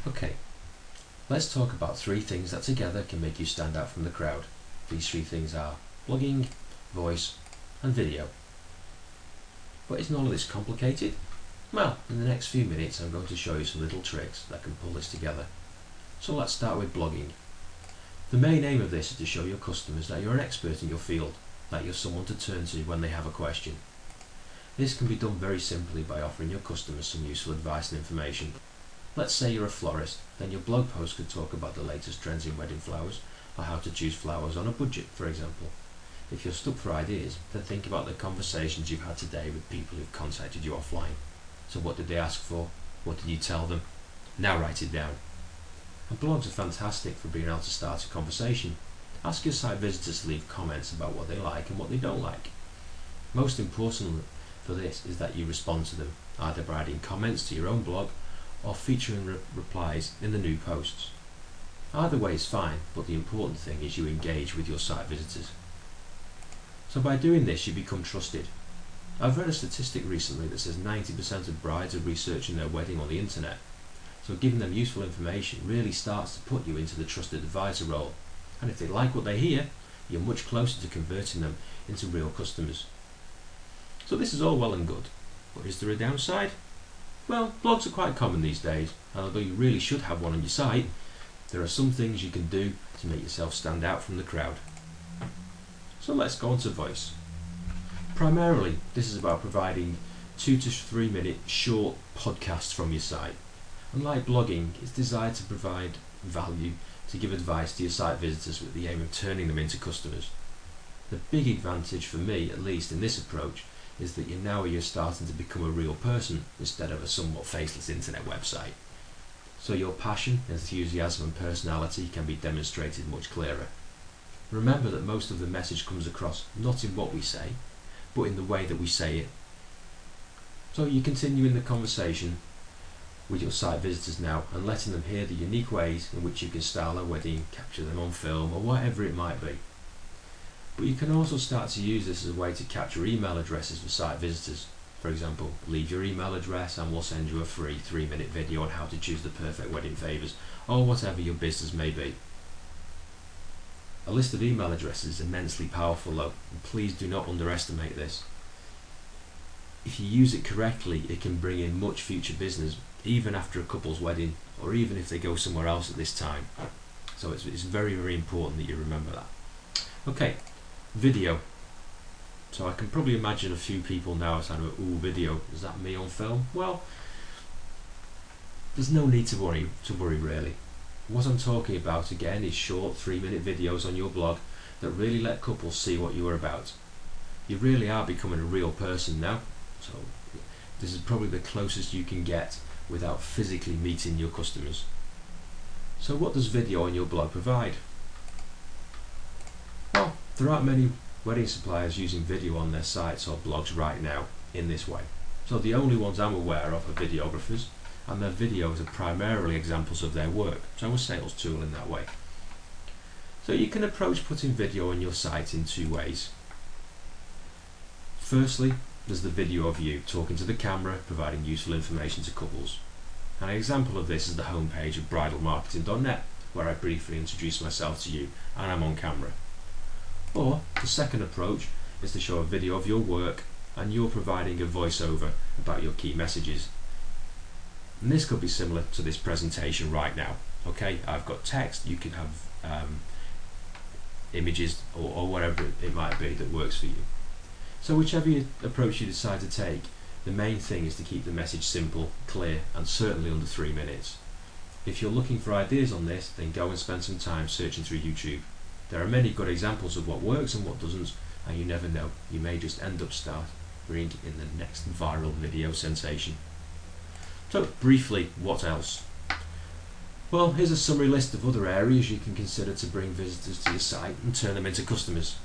Okay, let's talk about 3 things that together can make you stand out from the crowd. These 3 things are blogging, voice, and video. But isn't all of this complicated? Well, in the next few minutes I'm going to show you some little tricks that can pull this together. So let's start with blogging. The main aim of this is to show your customers that you're an expert in your field, that you're someone to turn to when they have a question. This can be done very simply by offering your customers some useful advice and information. Let's say you're a florist, then your blog post could talk about the latest trends in wedding flowers, or how to choose flowers on a budget, for example. If you're stuck for ideas, then think about the conversations you've had today with people who've contacted you offline. So what did they ask for? What did you tell them? Now write it down. And blogs are fantastic for being able to start a conversation. Ask your site visitors to leave comments about what they like and what they don't like. Most important for this is that you respond to them, either by adding comments to your own blog or featuring replies in the new posts. Either way is fine, but the important thing is you engage with your site visitors. So by doing this you become trusted. I've read a statistic recently that says 90% of brides are researching their wedding on the internet. So giving them useful information really starts to put you into the trusted advisor role. And if they like what they hear, you're much closer to converting them into real customers. So this is all well and good, but is there a downside? Well, blogs are quite common these days, and although you really should have one on your site, there are some things you can do to make yourself stand out from the crowd. So let's go on to voice. Primarily, this is about providing 2 to 3 minute short podcasts from your site. Unlike blogging, it's designed to provide value, to give advice to your site visitors with the aim of turning them into customers. The big advantage for me, at least in this approach, is that you're starting to become a real person instead of a somewhat faceless internet website. So your passion, enthusiasm and personality can be demonstrated much clearer. Remember that most of the message comes across not in what we say, but in the way that we say it. So you continue in the conversation with your site visitors now and letting them hear the unique ways in which you can style a wedding, capture them on film or whatever it might be. But you can also start to use this as a way to capture email addresses for site visitors. For example, leave your email address and we'll send you a free 3-minute video on how to choose the perfect wedding favours, or whatever your business may be. A list of email addresses is immensely powerful though, and please do not underestimate this. If you use it correctly, it can bring in much future business, even after a couple's wedding, or even if they go somewhere else at this time. So it's very, very important that you remember that. Okay. Video. So I can probably imagine a few people now saying, "Ooh, video, is that me on film?" Well, there's no need to worry really. What I'm talking about again is short 3-minute videos on your blog that really let couples see what you are about. You really are becoming a real person now, so this is probably the closest you can get without physically meeting your customers. So what does video on your blog provide? Well, there aren't many wedding suppliers using video on their sites or blogs right now in this way. So the only ones I'm aware of are videographers, and their videos are primarily examples of their work, so a sales tool in that way. So you can approach putting video on your site in 2 ways. Firstly, there's the video of you talking to the camera, providing useful information to couples. An example of this is the homepage of bridalmarketing.net, where I briefly introduce myself to you and I'm on camera. Or the second approach is to show a video of your work and you're providing a voiceover about your key messages. And this could be similar to this presentation right now. Okay, I've got text, you can have images or whatever it might be that works for you. So whichever approach you decide to take, the main thing is to keep the message simple, clear and certainly under 3 minutes. If you're looking for ideas on this, then go and spend some time searching through YouTube. There are many good examples of what works and what doesn't, and you never know, you may just end up starring in the next viral video sensation. So briefly, what else? Well, here's a summary list of other areas you can consider to bring visitors to your site and turn them into customers.